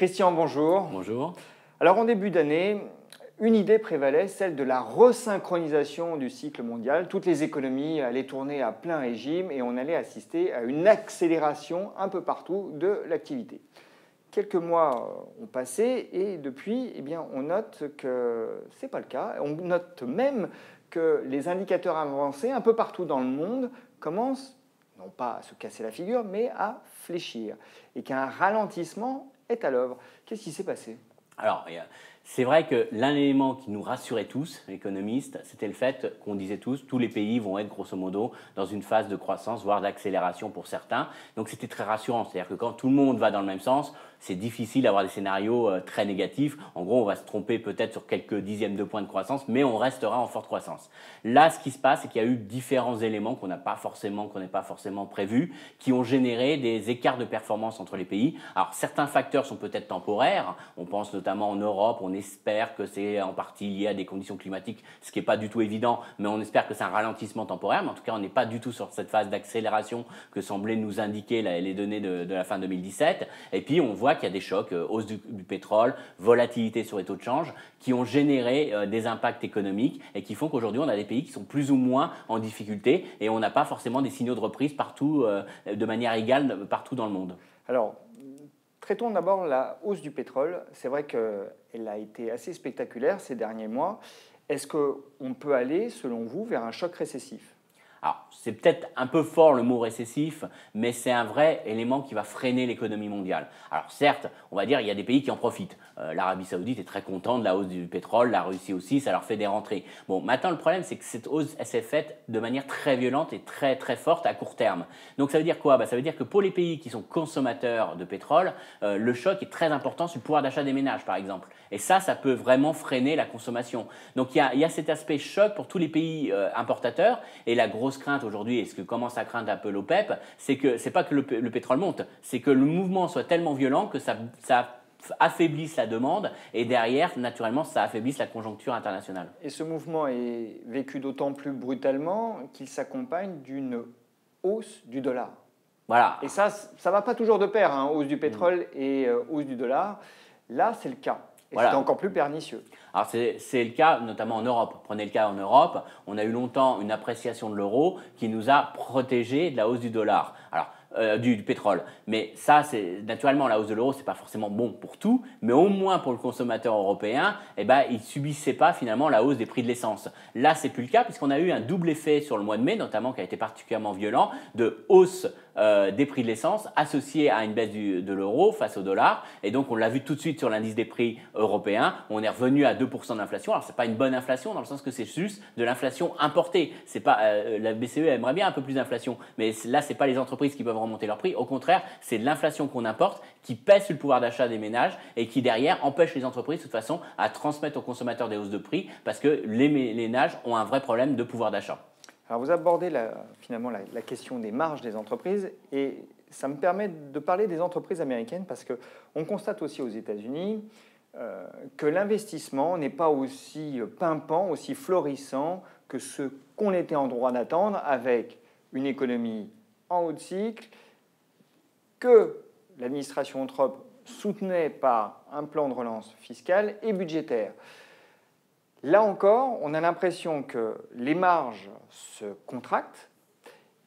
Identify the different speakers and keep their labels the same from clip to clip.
Speaker 1: Christian, bonjour.
Speaker 2: Bonjour.
Speaker 1: Alors en début d'année, une idée prévalait, celle de la resynchronisation du cycle mondial. Toutes les économies allaient tourner à plein régime et on allait assister à une accélération un peu partout de l'activité. Quelques mois ont passé et depuis, on note que ce n'est pas le cas. On note même que les indicateurs avancés un peu partout dans le monde commencent, non pas à se casser la figure, mais à fléchir et qu'un ralentissement est à l'œuvre. Qu'est-ce qui s'est passé ?
Speaker 2: Alors, c'est vrai que l'un des éléments qui nous rassurait tous, économistes, c'était le fait qu'on disait tous les pays vont être grosso modo dans une phase de croissance, voire d'accélération pour certains. Donc c'était très rassurant, c'est-à-dire que quand tout le monde va dans le même sens, c'est difficile d'avoir des scénarios très négatifs. En gros, on va se tromper peut-être sur quelques dixièmes de points de croissance, mais on restera en forte croissance. Là, ce qui se passe, c'est qu'il y a eu différents éléments qu'on n'est pas forcément prévus, qui ont généré des écarts de performance entre les pays. Alors, certains facteurs sont peut-être temporaires. On pense notamment en Europe, on espère que c'est en partie lié à des conditions climatiques, ce qui n'est pas du tout évident, mais on espère que c'est un ralentissement temporaire. Mais en tout cas, on n'est pas du tout sur cette phase d'accélération que semblaient nous indiquer les données de la fin 2017. Et puis, on voit qu'il y a des chocs, hausse du pétrole, volatilité sur les taux de change, qui ont généré des impacts économiques et qui font qu'aujourd'hui, on a des pays qui sont plus ou moins en difficulté et on n'a pas forcément des signaux de reprise partout, de manière égale, partout dans le monde.
Speaker 1: Alors, traitons d'abord la hausse du pétrole. C'est vrai qu'elle a été assez spectaculaire ces derniers mois. Est-ce qu'on peut aller, selon vous, vers un choc récessif ?
Speaker 2: Alors, c'est peut-être un peu fort le mot récessif, mais c'est un vrai élément qui va freiner l'économie mondiale. Alors certes, on va dire il y a des pays qui en profitent. L'Arabie Saoudite est très contente de la hausse du pétrole, la Russie aussi, ça leur fait des rentrées. Bon, maintenant le problème c'est que cette hausse elle s'est faite de manière très violente et très très forte à court terme. Donc ça veut dire quoi ? Ça veut dire que pour les pays qui sont consommateurs de pétrole, le choc est très important sur le pouvoir d'achat des ménages par exemple. Et ça peut vraiment freiner la consommation. Donc il y a cet aspect choc pour tous les pays importateurs et la grosse crainte aujourd'hui, et ce que commence à craindre un peu l'OPEP, c'est que c'est pas que le pétrole monte, c'est que le mouvement soit tellement violent que ça affaiblisse la demande et derrière, naturellement, ça affaiblisse la conjoncture internationale.
Speaker 1: Et ce mouvement est vécu d'autant plus brutalement qu'il s'accompagne d'une hausse du dollar.
Speaker 2: Voilà.
Speaker 1: Et ça ne va pas toujours de pair, hein, hausse du pétrole et hausse du dollar. Là, c'est le cas. Et voilà. C'est encore plus pernicieux.
Speaker 2: Alors c'est le cas notamment en Europe. Prenez le cas en Europe, on a eu longtemps une appréciation de l'euro qui nous a protégés de la hausse du dollar. Alors, du pétrole. Mais ça, c'est naturellement la hausse de l'euro, c'est pas forcément bon pour tout, mais au moins pour le consommateur européen, il subissait pas finalement la hausse des prix de l'essence. Là, c'est plus le cas puisqu'on a eu un double effet sur le mois de mai, notamment qui a été particulièrement violent, de hausse des prix de l'essence associée à une baisse de l'euro face au dollar. Et donc, on l'a vu tout de suite sur l'indice des prix européen. On est revenu à 2% d'inflation. Alors, c'est pas une bonne inflation dans le sens que c'est juste de l'inflation importée. C'est pas la BCE aimerait bien un peu plus d'inflation, mais là, c'est pas les entreprises qui peuvent remonter leur prix. Au contraire, c'est de l'inflation qu'on importe qui pèse sur le pouvoir d'achat des ménages et qui derrière empêche les entreprises de toute façon à transmettre aux consommateurs des hausses de prix parce que les ménages ont un vrai problème de pouvoir d'achat.
Speaker 1: Alors vous abordez finalement la question des marges des entreprises et ça me permet de parler des entreprises américaines parce qu'on constate aussi aux États-Unis que l'investissement n'est pas aussi pimpant, aussi florissant que ce qu'on était en droit d'attendre avec une économie en haut de cycle que l'administration Trump soutenait par un plan de relance fiscale et budgétaire. Là encore, on a l'impression que les marges se contractent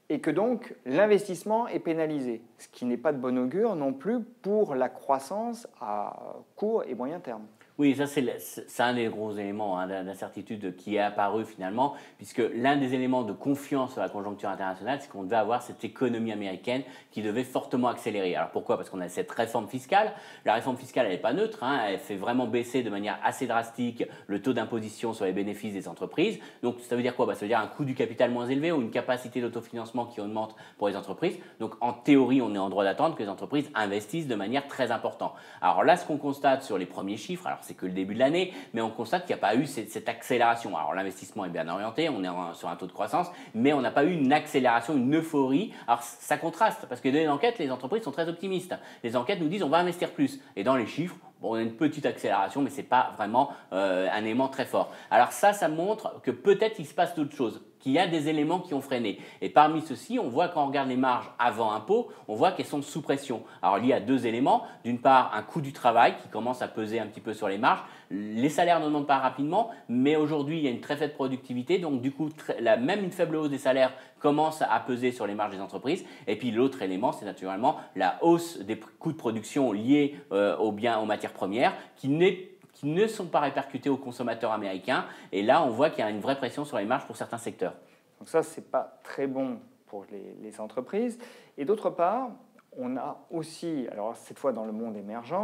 Speaker 1: et que donc l'investissement est pénalisé, ce qui n'est pas de bon augure non plus pour la croissance à court et moyen terme.
Speaker 2: Oui, ça c'est un des gros éléments d'incertitude qui est apparu finalement, puisque l'un des éléments de confiance sur la conjoncture internationale, c'est qu'on devait avoir cette économie américaine qui devait fortement accélérer. Alors pourquoi ? Parce qu'on a cette réforme fiscale. La réforme fiscale, elle n'est pas neutre, elle fait vraiment baisser de manière assez drastique le taux d'imposition sur les bénéfices des entreprises. Donc ça veut dire quoi ? Ça veut dire un coût du capital moins élevé ou une capacité d'autofinancement qui augmente pour les entreprises. Donc en théorie, on est en droit d'attendre que les entreprises investissent de manière très importante. Alors là, ce qu'on constate sur les premiers chiffres, alors c'est que le début de l'année, mais on constate qu'il n'y a pas eu cette accélération. Alors l'investissement est bien orienté, on est sur un taux de croissance, mais on n'a pas eu une accélération, une euphorie. Alors ça contraste, parce que dans les enquêtes, les entreprises sont très optimistes. Les enquêtes nous disent on va investir plus. Et dans les chiffres, on a une petite accélération, mais ce n'est pas vraiment un élément très fort. Alors ça montre que peut-être il se passe d'autres choses. qu'il y a des éléments qui ont freiné. Et parmi ceux-ci, on voit quand on regarde les marges avant impôt, on voit qu'elles sont sous pression. Alors lié à deux éléments, d'une part un coût du travail qui commence à peser un petit peu sur les marges, les salaires n'augmentent pas rapidement, mais aujourd'hui il y a une très faible productivité, donc du coup même une faible hausse des salaires commence à peser sur les marges des entreprises. Et puis l'autre élément, c'est naturellement la hausse des coûts de production liés aux biens, aux matières premières, qui ne sont pas répercutés aux consommateurs américains. Et là, on voit qu'il y a une vraie pression sur les marges pour certains secteurs.
Speaker 1: Donc ça, ce n'est pas très bon pour les entreprises. Et d'autre part, on a aussi, alors cette fois dans le monde émergent,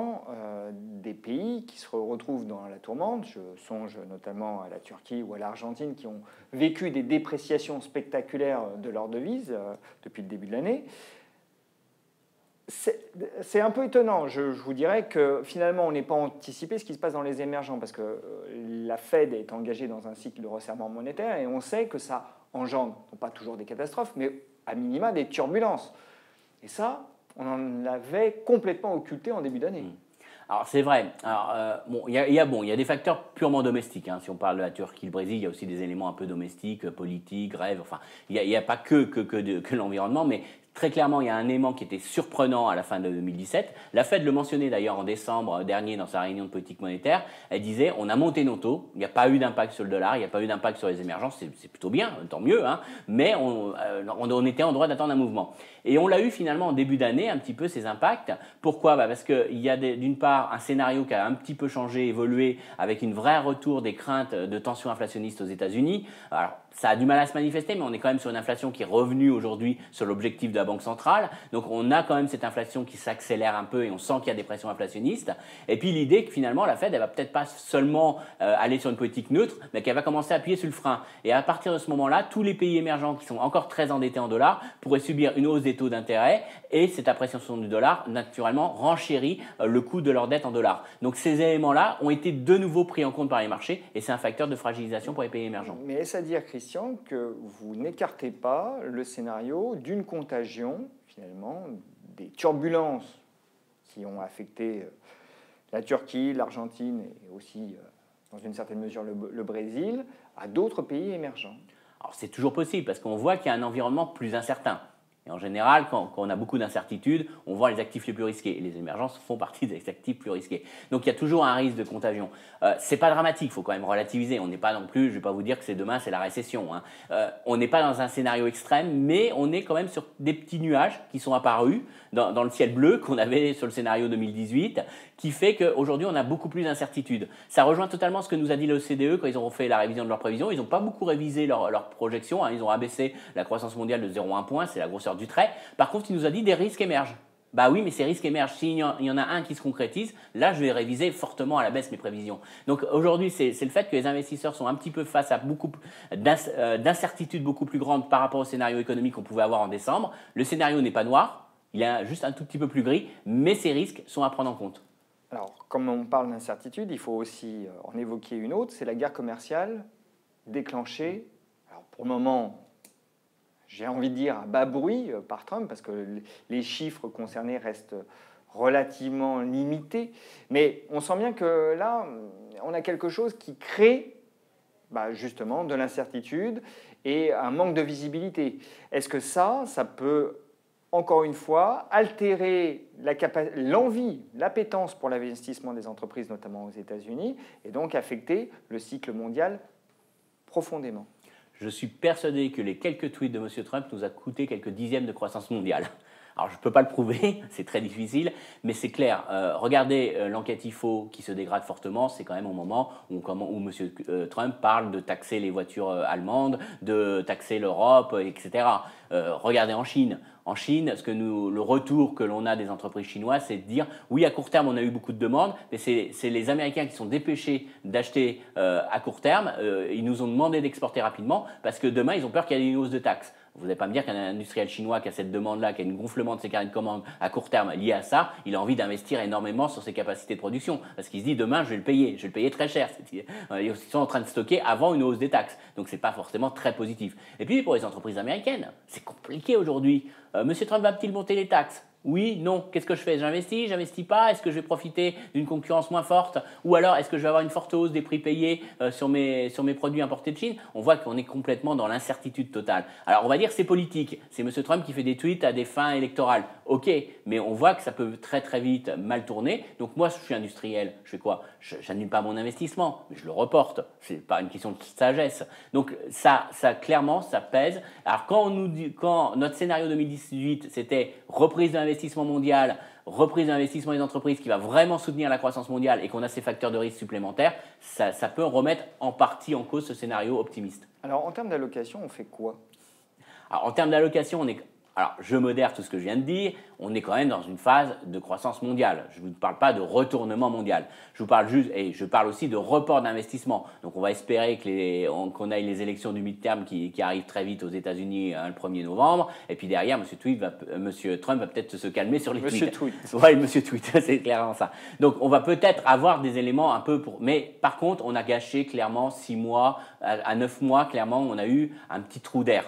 Speaker 1: des pays qui se retrouvent dans la tourmente. Je songe notamment à la Turquie ou à l'Argentine qui ont vécu des dépréciations spectaculaires de leur devise depuis le début de l'année. C'est un peu étonnant. Je vous dirais que finalement, on n'est pas anticipé ce qui se passe dans les émergents parce que la Fed est engagée dans un cycle de resserrement monétaire et on sait que ça engendre, non pas toujours des catastrophes, mais à minima des turbulences. Et ça, on en avait complètement occulté en début d'année.
Speaker 2: Alors c'est vrai. Il y a des facteurs purement domestiques. Hein. Si on parle de la Turquie, le Brésil, il y a aussi des éléments un peu domestiques, politiques, grèves. Enfin, il n'y a pas que l'environnement, mais très clairement, il y a un élément qui était surprenant à la fin de 2017. La Fed le mentionnait d'ailleurs en décembre dernier dans sa réunion de politique monétaire. Elle disait on a monté nos taux, il n'y a pas eu d'impact sur le dollar, il n'y a pas eu d'impact sur les émergences, c'est plutôt bien, tant mieux, hein, mais on était en droit d'attendre un mouvement. Et on l'a eu finalement en début d'année, un petit peu ces impacts. Pourquoi ? Parce qu'il y a d'une part un scénario qui a un petit peu changé, évolué, avec une vraie retour des craintes de tensions inflationnistes aux États-Unis. Alors, ça a du mal à se manifester, mais on est quand même sur une inflation qui est revenue aujourd'hui sur l'objectif de la Banque centrale. Donc on a quand même cette inflation qui s'accélère un peu et on sent qu'il y a des pressions inflationnistes. Et puis l'idée que finalement la Fed, elle va peut-être pas seulement aller sur une politique neutre, mais qu'elle va commencer à appuyer sur le frein. Et à partir de ce moment-là, tous les pays émergents qui sont encore très endettés en dollars pourraient subir une hausse des taux d'intérêt et cette appréciation du dollar, naturellement, renchérit le coût de leur dette en dollars. Donc ces éléments-là ont été de nouveau pris en compte par les marchés et c'est un facteur de fragilisation pour les pays émergents.
Speaker 1: Mais est-ce à dire, Christian, que vous n'écartez pas le scénario d'une contagion, finalement, des turbulences qui ont affecté la Turquie, l'Argentine et aussi, dans une certaine mesure, le Brésil, à d'autres pays émergents?
Speaker 2: Alors c'est toujours possible parce qu'on voit qu'il y a un environnement plus incertain. Et en général, quand on a beaucoup d'incertitudes, on voit les actifs les plus risqués. Et les émergences font partie des actifs plus risqués. Donc il y a toujours un risque de contagion. C'est pas dramatique, il faut quand même relativiser. On n'est pas non plus, je ne vais pas vous dire que demain c'est la récession. Hein. On n'est pas dans un scénario extrême, mais on est quand même sur des petits nuages qui sont apparus dans le ciel bleu qu'on avait sur le scénario 2018, qui fait qu'aujourd'hui on a beaucoup plus d'incertitudes. Ça rejoint totalement ce que nous a dit l'OCDE quand ils ont fait la révision de leurs prévisions. Ils n'ont pas beaucoup révisé leurs projections. Hein. Ils ont abaissé la croissance mondiale de 0,1 point, c'est la grosseur du trait. Par contre, il nous a dit des risques émergent. Bah oui, mais ces risques émergent. S'il y en a un qui se concrétise, là, je vais réviser fortement à la baisse mes prévisions. Donc aujourd'hui, c'est le fait que les investisseurs sont un petit peu face à beaucoup d'incertitudes beaucoup plus grandes par rapport au scénario économique qu'on pouvait avoir en décembre. Le scénario n'est pas noir, il est juste un tout petit peu plus gris, mais ces risques sont à prendre en compte.
Speaker 1: Alors, comme on parle d'incertitude, il faut aussi en évoquer une autre, c'est la guerre commerciale déclenchée, alors pour le moment, j'ai envie de dire à bas bruit par Trump, parce que les chiffres concernés restent relativement limités. Mais on sent bien que là, on a quelque chose qui crée justement de l'incertitude et un manque de visibilité. Est-ce que ça peut, encore une fois, altérer l'envie, l'appétence pour l'investissement des entreprises, notamment aux États-Unis, et donc affecter le cycle mondial profondément?
Speaker 2: Je suis persuadé que les quelques tweets de M. Trump nous a coûté quelques dixièmes de croissance mondiale. Alors je ne peux pas le prouver, c'est très difficile, mais c'est clair. Regardez l'enquête IFO qui se dégrade fortement, c'est quand même au moment où M. Trump parle de taxer les voitures allemandes, de taxer l'Europe, etc. Regardez en Chine. En Chine, le retour que l'on a des entreprises chinoises, c'est de dire oui, à court terme, on a eu beaucoup de demandes, mais c'est les Américains qui sont dépêchés d'acheter à court terme. Ils nous ont demandé d'exporter rapidement parce que demain, ils ont peur qu'il y ait une hausse de taxes. Vous n'allez pas me dire qu'un industriel chinois qui a cette demande-là, qui a un gonflement de ses carnets de commandes à court terme lié à ça, il a envie d'investir énormément sur ses capacités de production. Parce qu'il se dit demain, je vais le payer très cher. Ils sont en train de stocker avant une hausse des taxes. Donc ce n'est pas forcément très positif. Et puis pour les entreprises américaines, c'est compliqué aujourd'hui. M. Trump va-t-il monter les taxes ? Oui, non. Qu'est-ce que je fais? J'investis pas? Est-ce que je vais profiter d'une concurrence moins forte? Ou alors, est-ce que je vais avoir une forte hausse des prix payés sur mes produits importés de Chine? On voit qu'on est complètement dans l'incertitude totale. Alors, on va dire que c'est politique. C'est M. Trump qui fait des tweets à des fins électorales. OK, mais on voit que ça peut très très vite mal tourner. Donc moi, je suis industriel. Je fais quoi? J'annule pas mon investissement, mais je le reporte. C'est pas une question de sagesse. Donc ça clairement, ça pèse. Alors quand notre scénario 2018, c'était reprise d'investissement mondial, reprise d'investissement des entreprises qui va vraiment soutenir la croissance mondiale et qu'on a ces facteurs de risque supplémentaires, ça peut remettre en partie en cause ce scénario optimiste.
Speaker 1: Alors en termes d'allocation, on fait quoi?
Speaker 2: Alors, en termes d'allocation, alors, je modère tout ce que je viens de dire, on est quand même dans une phase de croissance mondiale. Je ne vous parle pas de retournement mondial. Je vous parle juste, et je parle aussi de report d'investissement. Donc, on va espérer qu'on ait les élections du midterm qui arrivent très vite aux États-Unis le 1er novembre. Et puis derrière, M. Trump va peut-être se calmer sur les tweets.
Speaker 1: Monsieur Tweet.
Speaker 2: Oui, Monsieur Tweet, c'est clairement ça. Donc, on va peut-être avoir des éléments un peu pour. Mais par contre, on a gâché clairement 6 mois, à 9 mois, clairement, on a eu un petit trou d'air.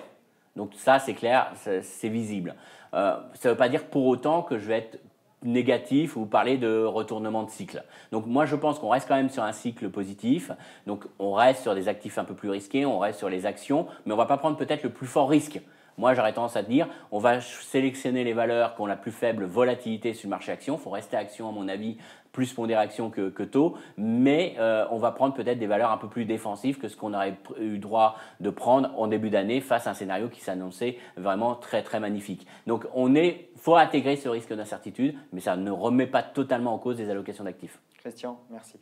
Speaker 2: Donc ça, c'est clair, c'est visible. Ça ne veut pas dire pour autant que je vais être négatif ou parler de retournement de cycle. Donc moi, je pense qu'on reste quand même sur un cycle positif. Donc on reste sur des actifs un peu plus risqués, on reste sur les actions, mais on ne va pas prendre peut-être le plus fort risque. Moi, j'aurais tendance à dire, on va sélectionner les valeurs qui ont la plus faible volatilité sur le marché action. Il faut rester action, à mon avis, plus pondéré action que taux, mais on va prendre peut-être des valeurs un peu plus défensives que ce qu'on aurait eu droit de prendre en début d'année face à un scénario qui s'annonçait vraiment très très magnifique. Donc faut intégrer ce risque d'incertitude, mais ça ne remet pas totalement en cause les allocations d'actifs.
Speaker 1: Christian, merci.